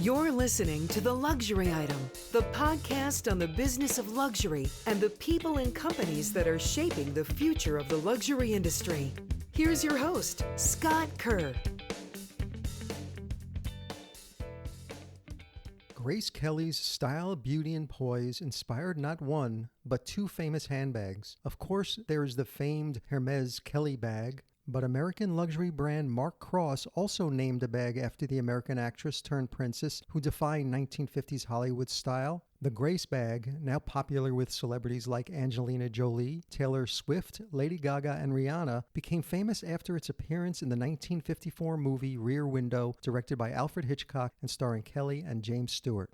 You're listening to The Luxury Item, the podcast on the business of luxury and the people and companies that are shaping the future of the luxury industry. Here's your host, Scott Kerr. Grace Kelly's style, beauty, and poise inspired not one, but two famous handbags. Of course, there is the famed Hermes Kelly bag, but American luxury brand Mark Cross also named a bag after the American actress turned princess who defined 1950s Hollywood style. The Grace bag, now popular with celebrities like Angelina Jolie, Taylor Swift, Lady Gaga, and Rihanna, became famous after its appearance in the 1954 movie Rear Window, directed by Alfred Hitchcock and starring Kelly and James Stewart.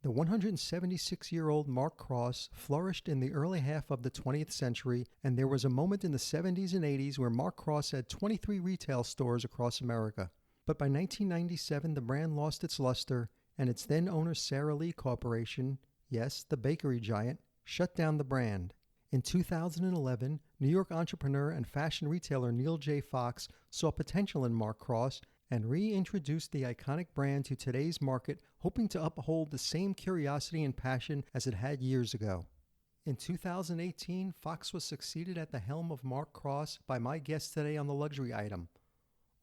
The 176-year-old Mark Cross flourished in the early half of the 20th century, and there was a moment in the 70s and 80s where Mark Cross had 23 retail stores across America. But by 1997, the brand lost its luster, and its then owner Sara Lee Corporation, yes, the bakery giant, shut down the brand. In 2011, New York entrepreneur and fashion retailer Neil J. Fox saw potential in Mark Cross and reintroduced the iconic brand to today's market, hoping to uphold the same curiosity and passion as it had years ago. In 2018, Fox was succeeded at the helm of Mark Cross by my guest today on The Luxury Item.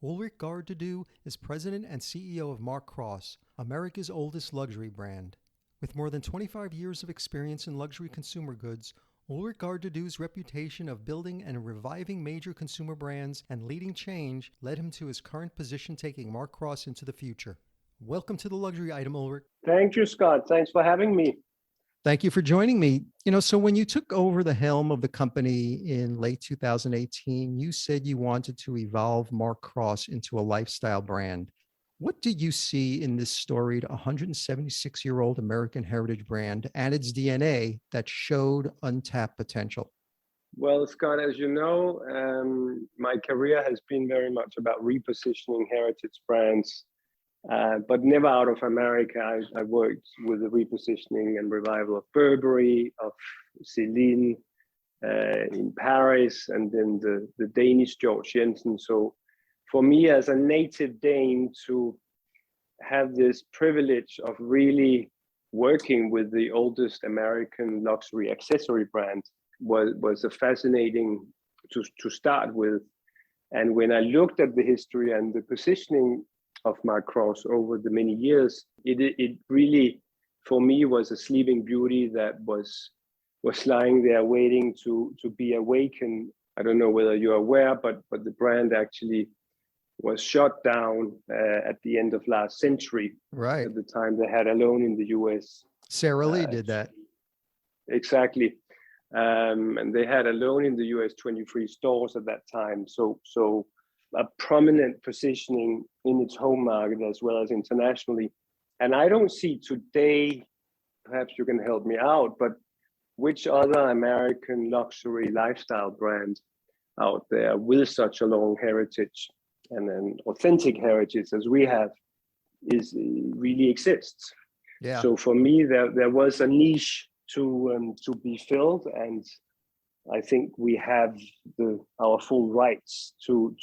Ulrik Garde is president and CEO of Mark Cross, America's oldest luxury brand. With more than 25 years of experience in luxury consumer goods, Ulrik Garde's reputation of building and reviving major consumer brands and leading change led him to his current position, taking Mark Cross into the future. Welcome to The Luxury Item, Ulrik. Thank you, Scott. Thanks for having me. Thank you for joining me. So when you took over the helm of the company in late 2018, you said you wanted to evolve Mark Cross into a lifestyle brand. What did you see in this storied 176-year-old American heritage brand and its DNA that showed untapped potential? Well, Scott, as you know, my career has been very much about repositioning heritage brands, but never out of America. I worked with the repositioning and revival of Burberry, of Celine in Paris, and then the Danish Georg Jensen. So for me as a native Dane to have this privilege of really working with the oldest American luxury accessory brand was a fascinating to start with. And when I looked at the history and the positioning of Mark Cross over the many years, it really, for me, was a sleeping beauty that was lying there waiting to be awakened. I don't know whether you're aware, but the brand actually was shut down at the end of last century. Right. At the time they had Alone in the US. Sara Lee did that. Exactly. And they had Alone in the US 23 stores at that time. So a prominent positioning in its home market as well as internationally. And I don't see today, perhaps you can help me out, but which other American luxury lifestyle brand out there with such a long heritage and an authentic heritage as we have really exists. Yeah. So for me, there was a niche to be filled, and I think we have our full rights to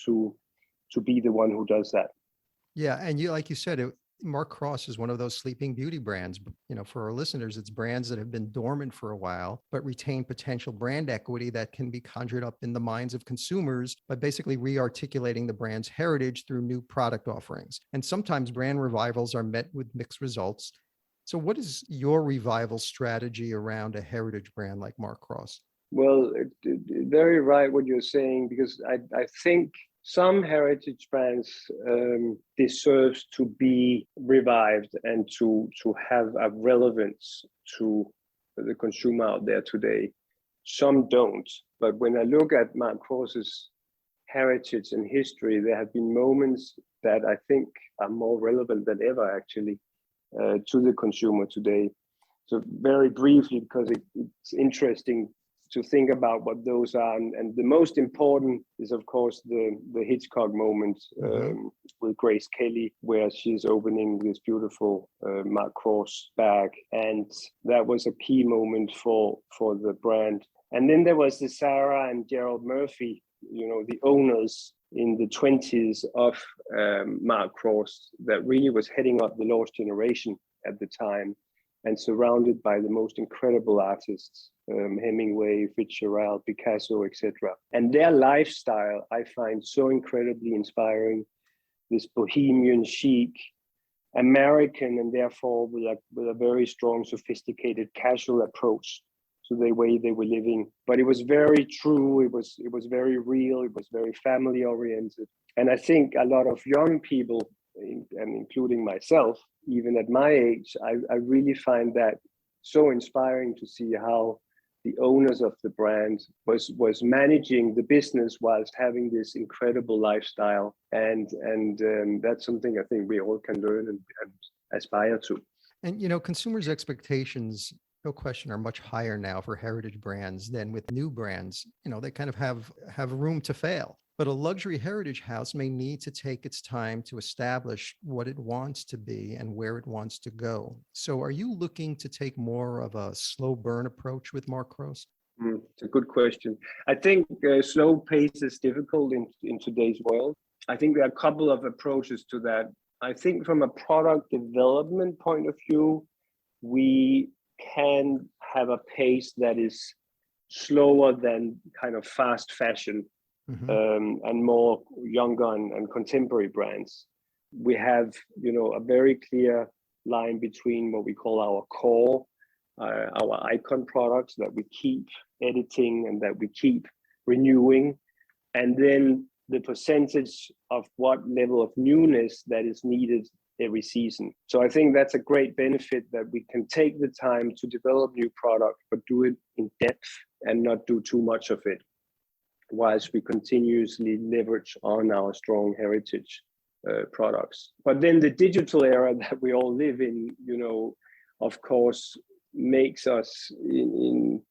be the one who does that. Yeah, and like you said, Mark Cross is one of those sleeping beauty brands. For our listeners, it's brands that have been dormant for a while, but retain potential brand equity that can be conjured up in the minds of consumers by basically re-articulating the brand's heritage through new product offerings. And sometimes brand revivals are met with mixed results. So what is your revival strategy around a heritage brand like Mark Cross? Well, very right what you're saying, because I think some heritage brands deserves to be revived and to have a relevance to the consumer out there today. Some don't. But when I look at Mark Cross's heritage and history, there have been moments that I think are more relevant than ever, actually, to the consumer today. So very briefly, because it's interesting to think about what those are. And the most important is, of course, the Hitchcock moment with Grace Kelly, where she's opening this beautiful Mark Cross bag. And that was a key moment for the brand. And then there was the Sarah and Gerald Murphy, the owners in the 20s of Mark Cross that really was heading up the lost generation at the time and surrounded by the most incredible artists, Hemingway, Fitzgerald, Picasso, etc. And their lifestyle I find so incredibly inspiring, this bohemian chic, American, and therefore with a very strong, sophisticated, casual approach to the way they were living. But it was very true. It was very real. It was very family oriented. And I think a lot of young people, and including myself, even at my age, I really find that so inspiring to see how the owners of the brand was managing the business whilst having this incredible lifestyle, and that's something I think we all can learn and aspire to. And consumers' expectations, no question, are much higher now for heritage brands than with new brands. They kind of have room to fail. But a luxury heritage house may need to take its time to establish what it wants to be and where it wants to go. So are you looking to take more of a slow burn approach with Mark Cross? It's a good question. I think slow pace is difficult in today's world. I think there are a couple of approaches to that. I think from a product development point of view, we can have a pace that is slower than kind of fast fashion. And more younger and contemporary brands. We have, a very clear line between what we call our core, our icon products that we keep editing and that we keep renewing, and then the percentage of what level of newness that is needed every season. So I think that's a great benefit, that we can take the time to develop new product, but do it in depth and not do too much of it, whilst we continuously leverage on our strong heritage products. But then the digital era that we all live in, of course, makes us in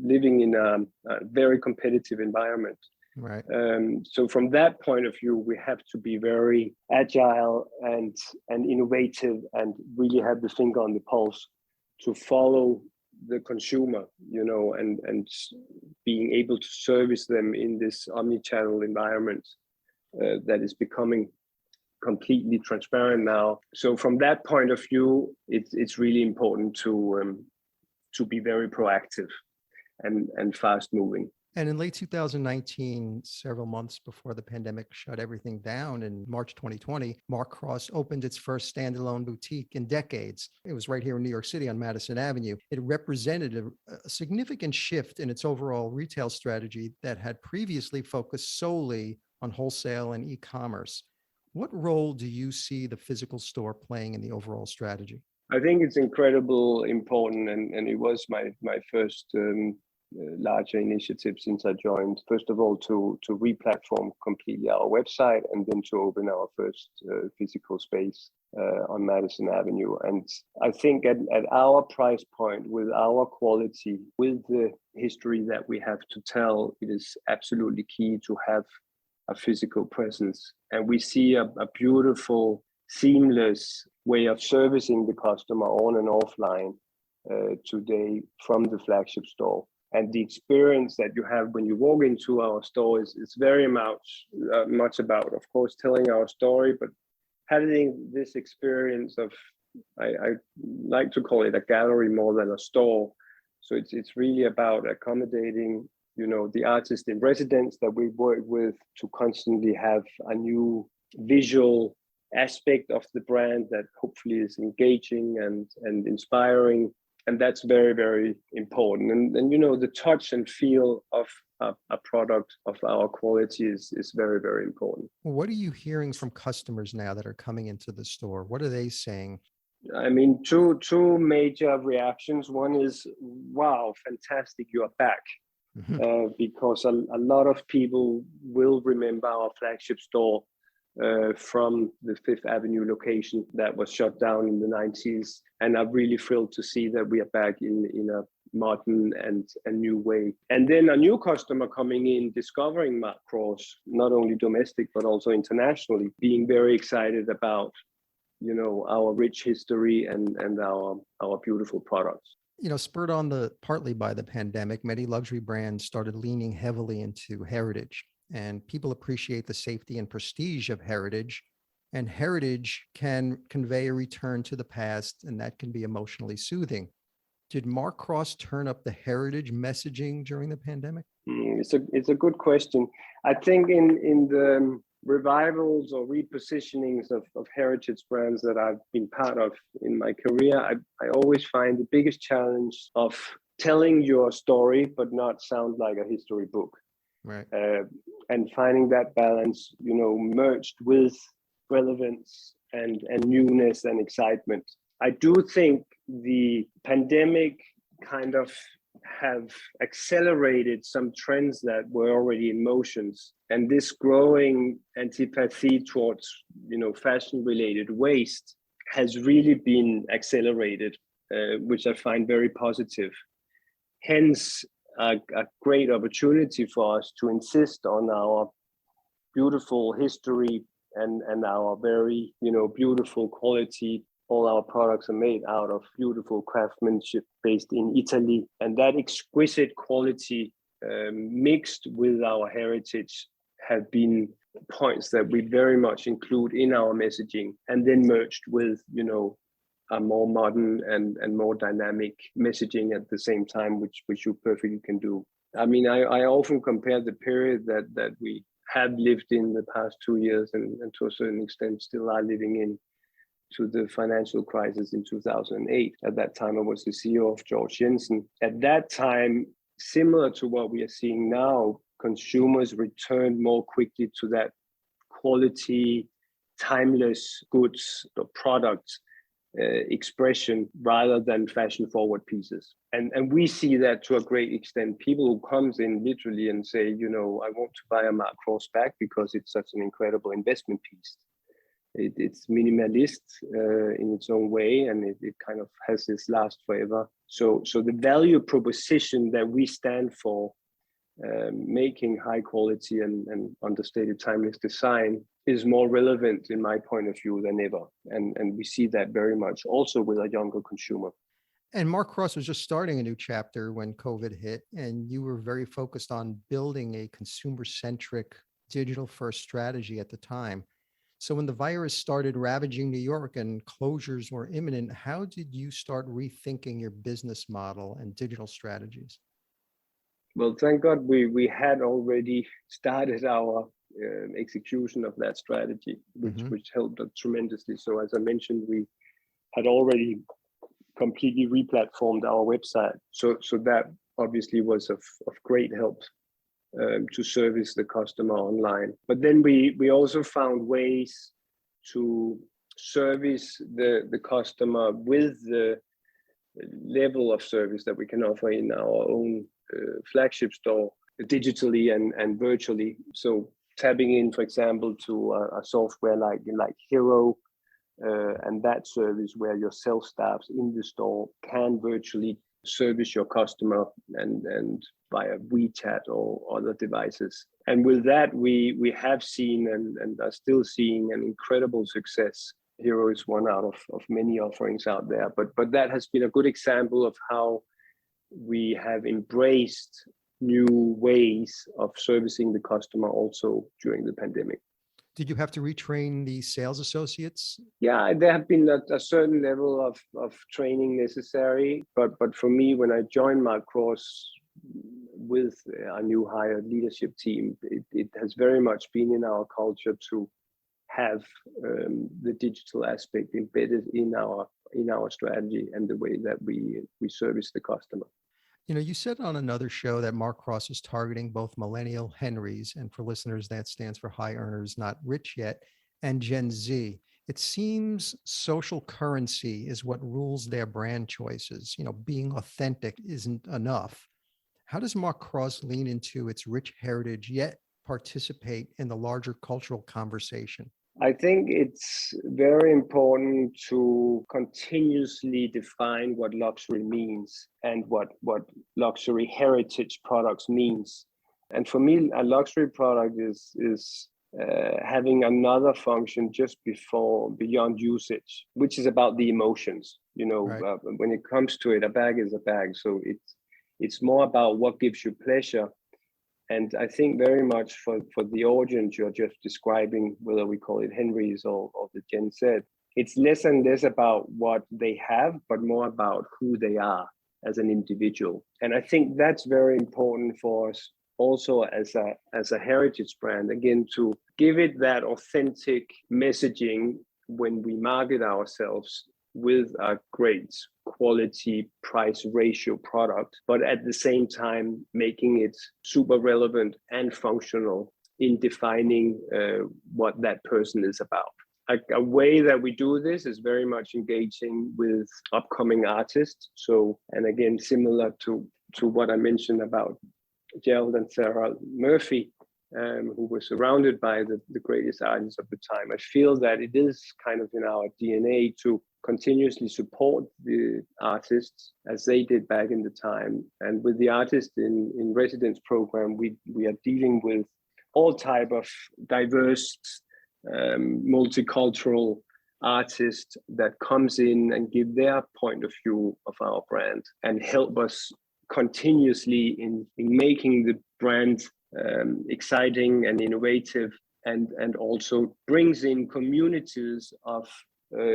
living in a very competitive environment. Right. So from that point of view, we have to be very agile and innovative and really have the finger on the pulse to follow the consumer, and being able to service them in this omni-channel environment that is becoming completely transparent now. So from that point of view, it's really important to be very proactive and fast moving. And in late 2019, several months before the pandemic shut everything down in March 2020, Mark Cross opened its first standalone boutique in decades. It was right here in New York City on Madison Avenue. It represented a significant shift in its overall retail strategy that had previously focused solely on wholesale and e-commerce. What role do you see the physical store playing in the overall strategy? I think it's incredibly important, and it was my first larger initiative since I joined. First of all, to re-platform completely our website, and then to open our first physical space on Madison Avenue. And I think at our price point, with our quality, with the history that we have to tell, it is absolutely key to have a physical presence. And we see a beautiful, seamless way of servicing the customer on and offline today from the flagship store. And the experience that you have when you walk into our store is very much about, of course, telling our story, but having this experience of, I like to call it a gallery more than a store. So it's really about accommodating, the artist in residence that we work with, to constantly have a new visual aspect of the brand that hopefully is engaging and inspiring. And that's very, very important. And the touch and feel of a product of our quality is very, very important. What are you hearing from customers now that are coming into the store? What are they saying? I mean, two major reactions. One is, wow, fantastic, you are back. Because a lot of people will remember our flagship store from the Fifth Avenue location that was shut down in the 90s. And I'm really thrilled to see that we are back in a modern and a new way. And then a new customer coming in, discovering Mark Cross, not only domestic, but also internationally, being very excited about, our rich history and our beautiful products. Spurred on partly by the pandemic, many luxury brands started leaning heavily into heritage. and people appreciate the safety and prestige of heritage. And heritage can convey a return to the past, and that can be emotionally soothing. Did Mark Cross turn up the heritage messaging during the pandemic? It's a good question. I think in the revivals or repositionings of heritage brands that I've been part of in my career, I always find the biggest challenge of telling your story but not sound like a history book. Right. And finding that balance, merged with relevance and newness and excitement. I do think the pandemic kind of have accelerated some trends that were already in motions, and this growing antipathy towards fashion related waste has really been accelerated, which I find very positive. Hence a great opportunity for us to insist on our beautiful history and our very beautiful quality. All our products are made out of beautiful craftsmanship based in Italy, and that exquisite quality mixed with our heritage have been points that we very much include in our messaging, and then merged with a more modern and more dynamic messaging at the same time, which you perfectly can do. I mean, I often compare the period that we have lived in the past 2 years and to a certain extent still are living in, to the financial crisis in 2008. At that time, I was the CEO of George Jensen. At that time, similar to what we are seeing now, consumers returned more quickly to that quality, timeless goods or products expression rather than fashion forward pieces. And we see that to a great extent. People who comes in literally and say, I want to buy a Mark Cross bag because it's such an incredible investment piece. It's minimalist in its own way, and it kind of has this last forever. So the value proposition that we stand for, making high quality and understated timeless design, is more relevant in my point of view than ever. And we see that very much also with a younger consumer. And Mark Cross was just starting a new chapter when COVID hit, and you were very focused on building a consumer-centric digital-first strategy at the time. So when the virus started ravaging New York and closures were imminent, how did you start rethinking your business model and digital strategies? Well, thank God we had already started our execution of that strategy, which helped us tremendously. So as I mentioned, we had already completely replatformed our website. So that obviously was of great help to service the customer online. But then we also found ways to service the customer with the level of service that we can offer in our own flagship store, digitally and virtually. So tapping in, for example, to a software like Hero, and that service where your sales staffs in the store can virtually service your customer and via WeChat or other devices. And with that, we have seen and are still seeing an incredible success. Hero is one out of many offerings out there, but that has been a good example of how we have embraced new ways of servicing the customer also during the pandemic. Did you have to retrain the sales associates? Yeah, there have been a certain level of training necessary, but for me, when I joined Mark Cross with a new hired leadership team, it has very much been in our culture to have the digital aspect embedded in our strategy and the way that we service the customer. You said on another show that Mark Cross is targeting both millennial Henrys, and for listeners, that stands for high earners, not rich yet, and Gen Z. It seems social currency is what rules their brand choices. Being authentic isn't enough. How does Mark Cross lean into its rich heritage yet participate in the larger cultural conversation? I think it's very important to continuously define what luxury means and what luxury heritage products means. And for me, a luxury product is having another function just beyond usage, which is about the emotions. Right. When it comes to it, a bag is a bag. So it's more about what gives you pleasure And I think very much for the audience you're just describing, whether we call it Henry's or the Gen Z, it's less and less about what they have, but more about who they are as an individual. And I think that's very important for us also as a heritage brand, again, to give it that authentic messaging when we market ourselves with a great quality price ratio product, but at the same time making it super relevant and functional in defining what that person is about. A way that we do this is very much engaging with upcoming artists. So, and again, similar to what I mentioned about Gerald and Sarah Murphy, who were surrounded by the greatest artists of the time. I feel that it is kind of in our DNA to continuously support the artists as they did back in the time. And with the artists in residence program, we are dealing with all type of diverse, multicultural artists that comes in and give their point of view of our brand and help us continuously in making the brand exciting and innovative, and also brings in communities of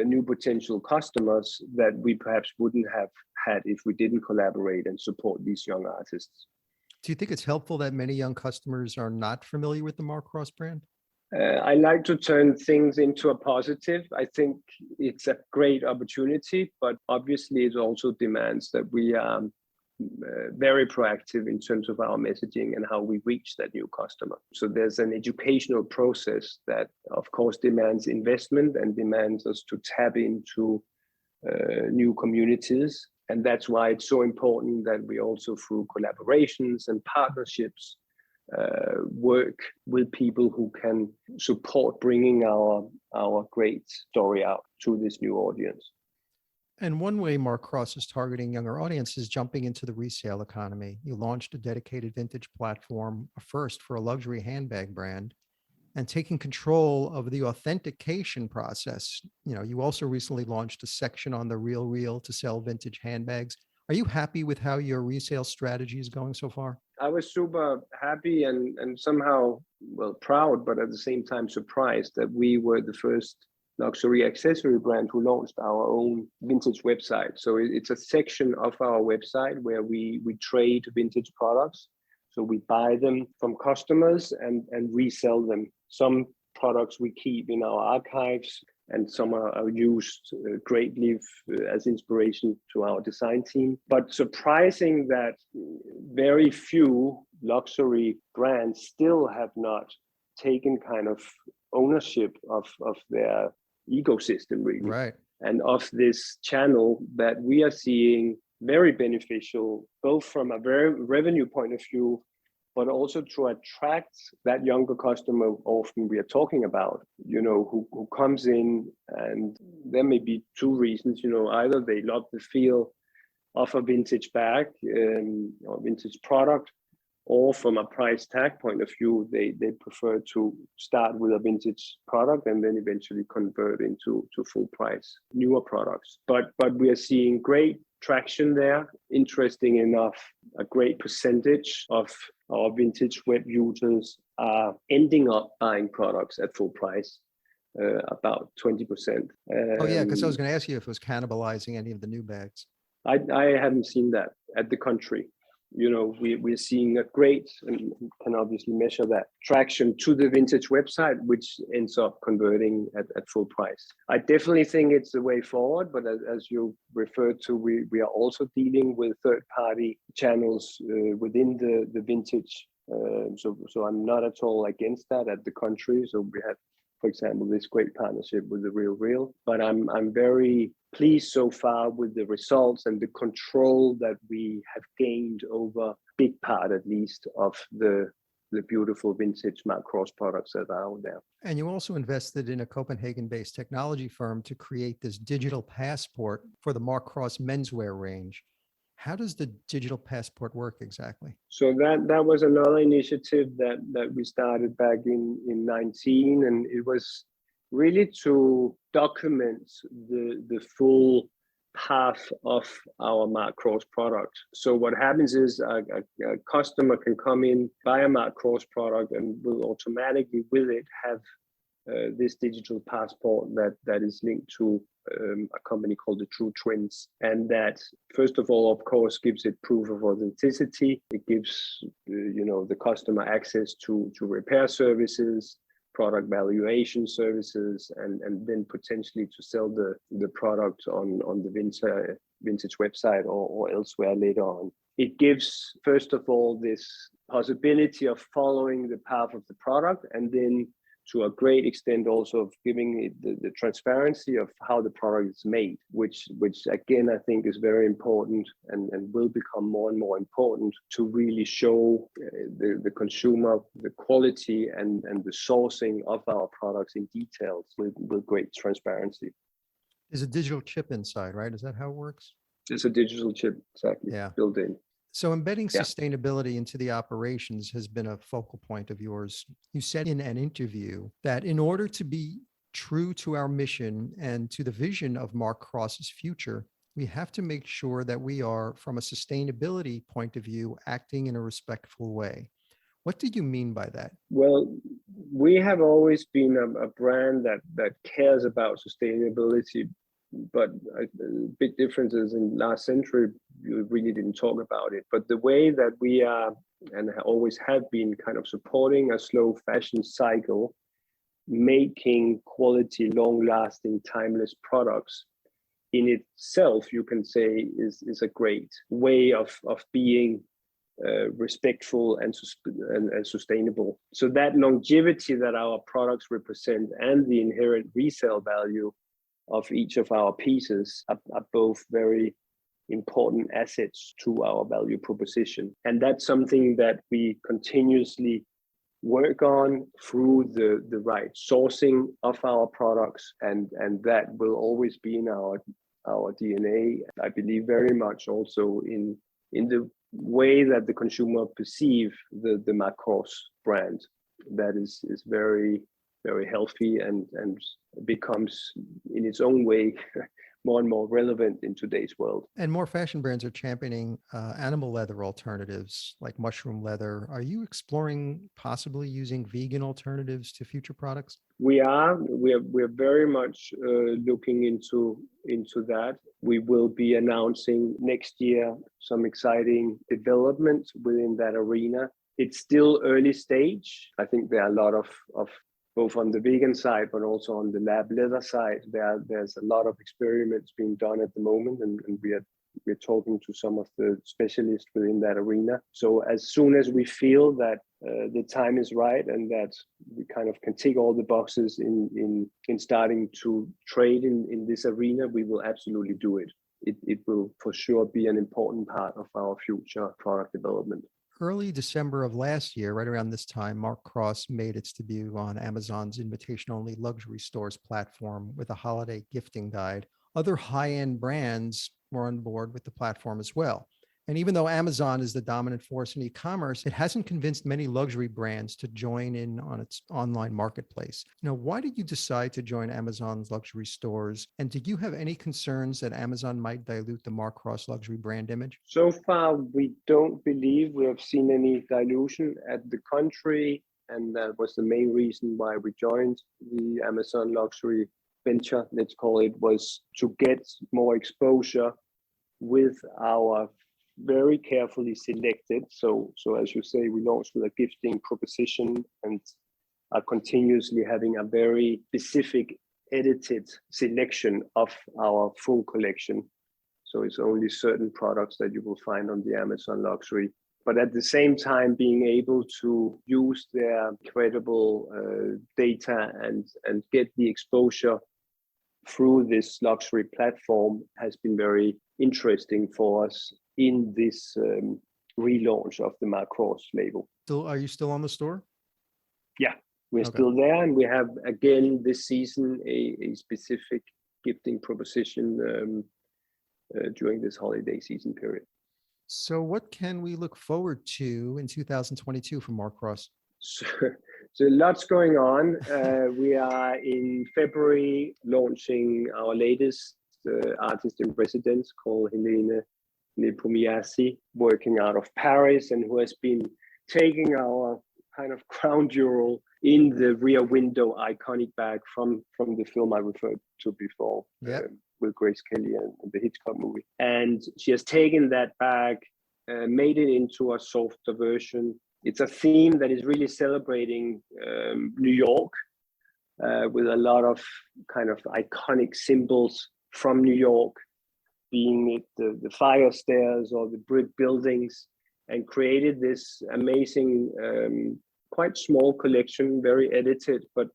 new potential customers that we perhaps wouldn't have had if we didn't collaborate and support these young artists. Do you think it's helpful that many young customers are not familiar with the Mark Cross brand? I like to turn things into a positive. I think it's a great opportunity, but obviously it also demands that we are very proactive in terms of our messaging and how we reach that new customer. So there's an educational process that, of course, demands investment and demands us to tap into new communities. And that's why it's so important that we also, through collaborations and partnerships, work with people who can support bringing our great story out to this new audience. And one way Mark Cross is targeting younger audiences is jumping into the resale economy. You launched a dedicated vintage platform, a first for a luxury handbag brand, and taking control of the authentication process. You also recently launched a section on the Real to sell vintage handbags. Are you happy with how your resale strategy is going so far? I was super happy and somehow, proud, but at the same time surprised that we were the first luxury accessory brand who launched our own vintage website. So it's a section of our website where we trade vintage products. So we buy them from customers and resell them. Some products we keep in our archives, and some are used greatly as inspiration to our design team. But surprising that very few luxury brands still have not taken kind of ownership of their ecosystem, really, right, and of this channel that we are seeing very beneficial, both from a very revenue point of view, but also to attract that younger customer often we are talking about, who comes in, and there may be two reasons, either they love the feel of a vintage bag or vintage product, or from a price tag point of view, they prefer to start with a vintage product and then eventually convert into full price newer products. But we are seeing great traction there. Interesting enough, a great percentage of our vintage web users are ending up buying products at full price, about 20%. Because I was going to ask you if it was cannibalizing any of the new bags. I haven't seen that. At the contrary. We're seeing a great, and can obviously measure that, traction to the vintage website, which ends up converting at full price. I definitely think it's the way forward, but as you referred to, we are also dealing with third-party channels within the vintage. So I'm not at all against that, at the contrary. So we have, for example, this great partnership with the Real, but I'm very pleased so far with the results and the control that we have gained over a big part, at least, of the beautiful vintage Mark Cross products that are out there. And you also invested in a Copenhagen-based technology firm to create this digital passport for the Mark Cross menswear range. How does the digital passport work exactly? So that was another initiative that we started back in 19, and it was really to document the full path of our Mark Cross product. So what happens is a customer can come in, buy a Mark Cross product, and will automatically with it have this digital passport that is linked to a company called the True Twins. And that, first of all, of course, gives it proof of authenticity. It gives the customer access to repair services, product valuation services, and then potentially to sell the product on the vintage website or elsewhere later on. It gives, first of all, this possibility of following the path of the product, and then to a great extent also of giving it the transparency of how the product is made, which again, I think is very important and will become more and more important to really show the consumer the quality and the sourcing of our products in details with great transparency. There's a digital chip inside, right? Is that how it works? It's a digital chip, exactly, built in. So embedding sustainability into the operations has been a focal point of yours. You said in an interview that in order to be true to our mission and to the vision of Mark Cross's future, we have to make sure that we are, from a sustainability point of view, acting in a respectful way. What did you mean by that? Well, we have always been a brand that cares about sustainability, but big differences in last century, you really didn't talk about it. But the way that we are and always have been kind of supporting a slow fashion cycle, making quality, long-lasting, timeless products in itself, you can say, is a great way of being respectful and sustainable. So that longevity that our products represent and the inherent resale value of each of our pieces are both very important assets to our value proposition. And that's something that we continuously work on through the right sourcing of our products, and that will always be in our DNA. I believe very much also in the way that the consumer perceive the Mark Cross brand. That is very, very healthy and becomes in its own way more and more relevant in today's world. And more fashion brands are championing animal leather alternatives like mushroom leather. Are you exploring possibly using vegan alternatives to future products? We're very much looking into that. We will be announcing next year some exciting developments within that arena. It's still early stage. I think there are a lot of both on the vegan side, but also on the lab leather side, there's a lot of experiments being done at the moment, and we're talking to some of the specialists within that arena. So as soon as we feel that the time is right and that we kind of can tick all the boxes in starting to trade in this arena, we will absolutely do it. It will for sure be an important part of our future product development. Early December of last year, right around this time, Mark Cross made its debut on Amazon's invitation-only luxury stores platform with a holiday gifting guide. Other high-end brands were on board with the platform as well. And even though Amazon is the dominant force in e-commerce, it hasn't convinced many luxury brands to join in on its online marketplace. Now, why did you decide to join Amazon's luxury stores? And did you have any concerns that Amazon might dilute the Mark Cross luxury brand image? So far, we don't believe we have seen any dilution. At the contrary, and that was the main reason why we joined the Amazon luxury venture, let's call it, was to get more exposure with our very carefully selected. So as you say, we launched with a gifting proposition and are continuously having a very specific edited selection of our full collection. So it's only certain products that you will find on the Amazon luxury. But at the same time, being able to use their credible data and get the exposure through this luxury platform has been very interesting for us in this relaunch of the Mark Cross label. Are you still on the store? Yeah, we're still there. And we have, again, this season, a specific gifting proposition during this holiday season period. So what can we look forward to in 2022 from Mark Cross? So lots going on. We are in February launching our latest artist in residence called Helene Nepomiasi, working out of Paris, and who has been taking our kind of crown jewel in the Rear Window iconic bag from the film I referred to before, with Grace Kelly and the Hitchcock movie. And she has taken that bag, made it into a softer version. It's a theme that is really celebrating New York, with a lot of kind of iconic symbols from New York, being it the fire stairs or the brick buildings, and created this amazing, quite small collection, very edited, but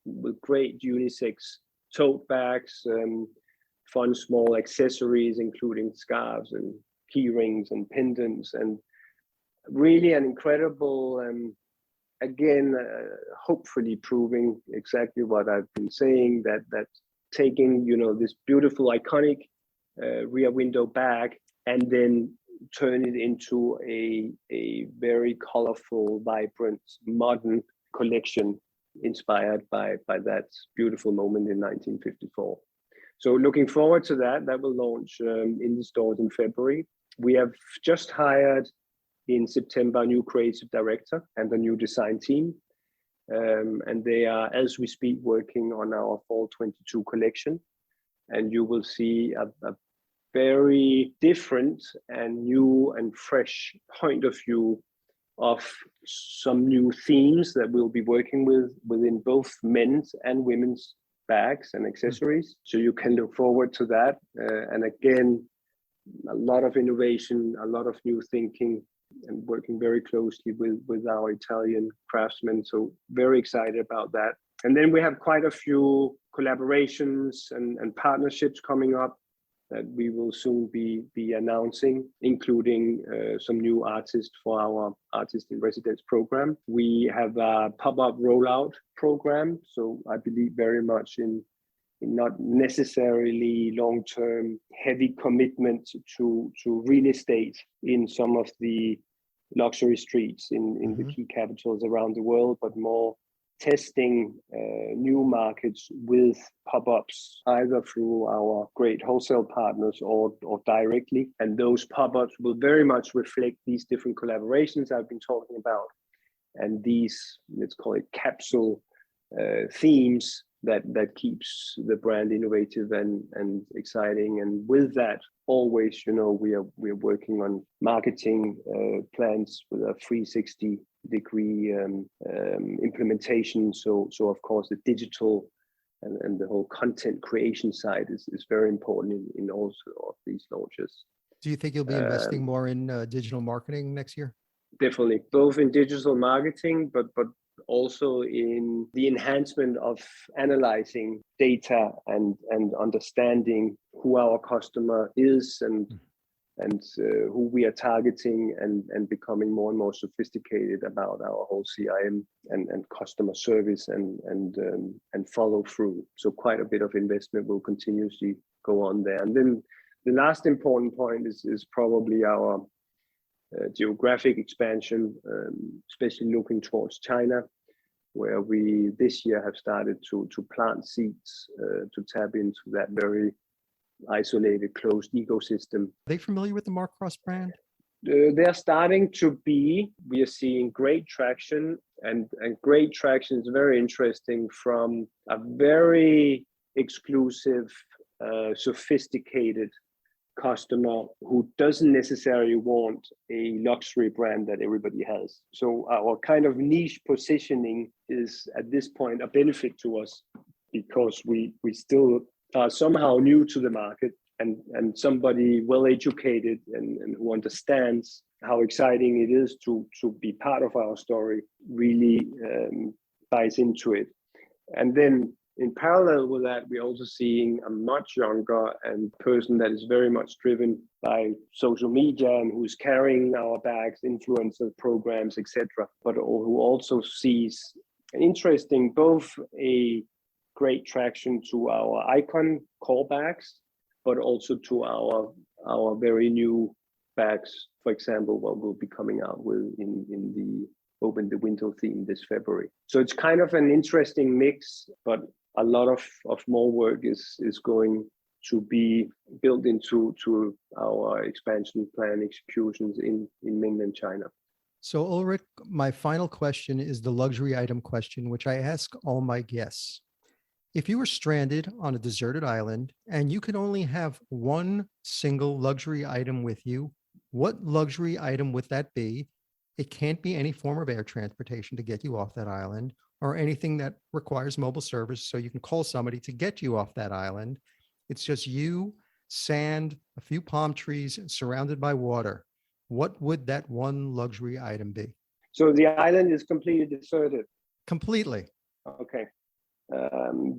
with great unisex tote bags, fun small accessories, including scarves and key rings and pendants, and really an incredible, again, hopefully proving exactly what I've been saying, that taking, this beautiful, iconic Rear Window bag and then turn it into a very colorful, vibrant, modern collection inspired by that beautiful moment in 1954. So looking forward to that. That will launch in the stores in February. We have just hired in September a new creative director and a new design team. And they are, as we speak, working on our Fall 22 collection. And you will see a very different and new and fresh point of view of some new themes that we'll be working with within both men's and women's bags and accessories. So you can look forward to that. And again, a lot of innovation, a lot of new thinking, and working very closely with our Italian craftsmen. So very excited about that. And then we have quite a few collaborations and partnerships coming up that we will soon be announcing, including some new artists for our Artist in Residence program. We have a pop-up rollout program. So I believe very much in not necessarily long-term heavy commitment to real estate in some of the luxury streets in the key capitals around the world, but more testing new markets with pop-ups, either through our great wholesale partners or directly. And those pop-ups will very much reflect these different collaborations I've been talking about, and these, let's call it capsule themes that keeps the brand innovative and exciting. And with that, always, we are working on marketing plans with a 360-degree implementation. So of course, the digital and the whole content creation side is very important in all of these launches. Do you think you'll be investing more in digital marketing next year? Definitely, both in digital marketing, but also in the enhancement of analyzing data and understanding who our customer is and who we are targeting, and becoming more and more sophisticated about our whole CRM and customer service and follow through. So quite a bit of investment will continuously go on there. And then the last important point is probably our geographic expansion, especially looking towards China, where we this year have started to plant seeds to tap into that very isolated, closed ecosystem. Are they familiar with the Mark Cross brand? They're starting to be. We are seeing great traction, and great traction is very interesting from a very exclusive, sophisticated customer who doesn't necessarily want a luxury brand that everybody has. So our kind of niche positioning is at this point a benefit to us, because we still are somehow new to the market, and somebody well educated and who understands how exciting it is to be part of our story really buys into it. And then in parallel with that, we're also seeing a much younger and person that is very much driven by social media and who's carrying our bags, influencer programs, etc., but who also sees interesting both a great traction to our icon core bags, but also to our very new bags. For example, what we'll be coming out with in the Open the Window theme this February. So it's kind of an interesting mix, but a lot of more work is going to be built into our expansion plan executions in mainland China. So Ulrik, my final question is the luxury item question, which I ask all my guests. If you were stranded on a deserted island and you could only have one single luxury item with you, what luxury item would that be? It can't be any form of air transportation to get you off that island or anything that requires mobile service so you can call somebody to get you off that island. It's just you, sand, a few palm trees, surrounded by water. What would that one luxury item be? So the island is completely deserted. Completely. Okay.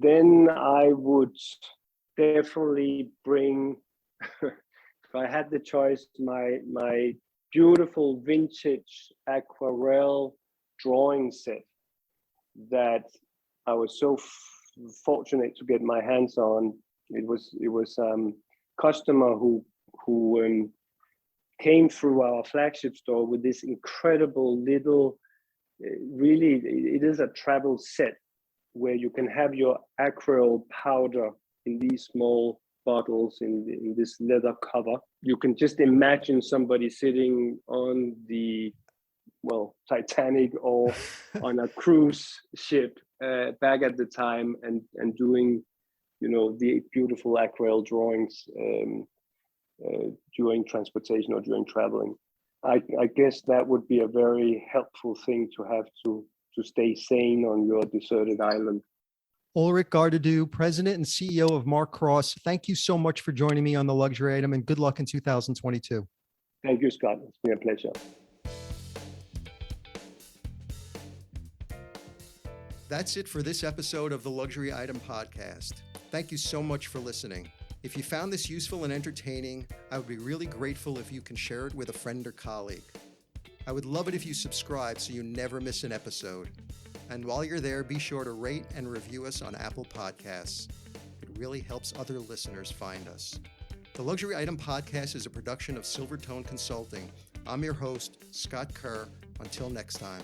Then I would definitely bring, if I had the choice, my beautiful vintage aquarelle drawing set that I was so fortunate to get my hands on. It was customer who came through our flagship store with this incredible little, really, it is a travel set where you can have your aquarelle powder in these small bottles in this leather cover. You can just imagine somebody sitting on the, Titanic or on a cruise ship back at the time and doing, the beautiful aquarelle drawings during transportation or during traveling. I guess that would be a very helpful thing to have to stay sane on your deserted island. Ulrik Garde, President and CEO of Mark Cross, thank you so much for joining me on The Luxury Item, and good luck in 2022. Thank you, Scott. It's been a pleasure. That's it for this episode of the Luxury Item Podcast. Thank you so much for listening. If you found this useful and entertaining, I would be really grateful if you can share it with a friend or colleague. I would love it if you subscribe so you never miss an episode. And while you're there, be sure to rate and review us on Apple Podcasts. It really helps other listeners find us. The Luxury Item Podcast is a production of Silvertone Consulting. I'm your host, Scott Kerr. Until next time.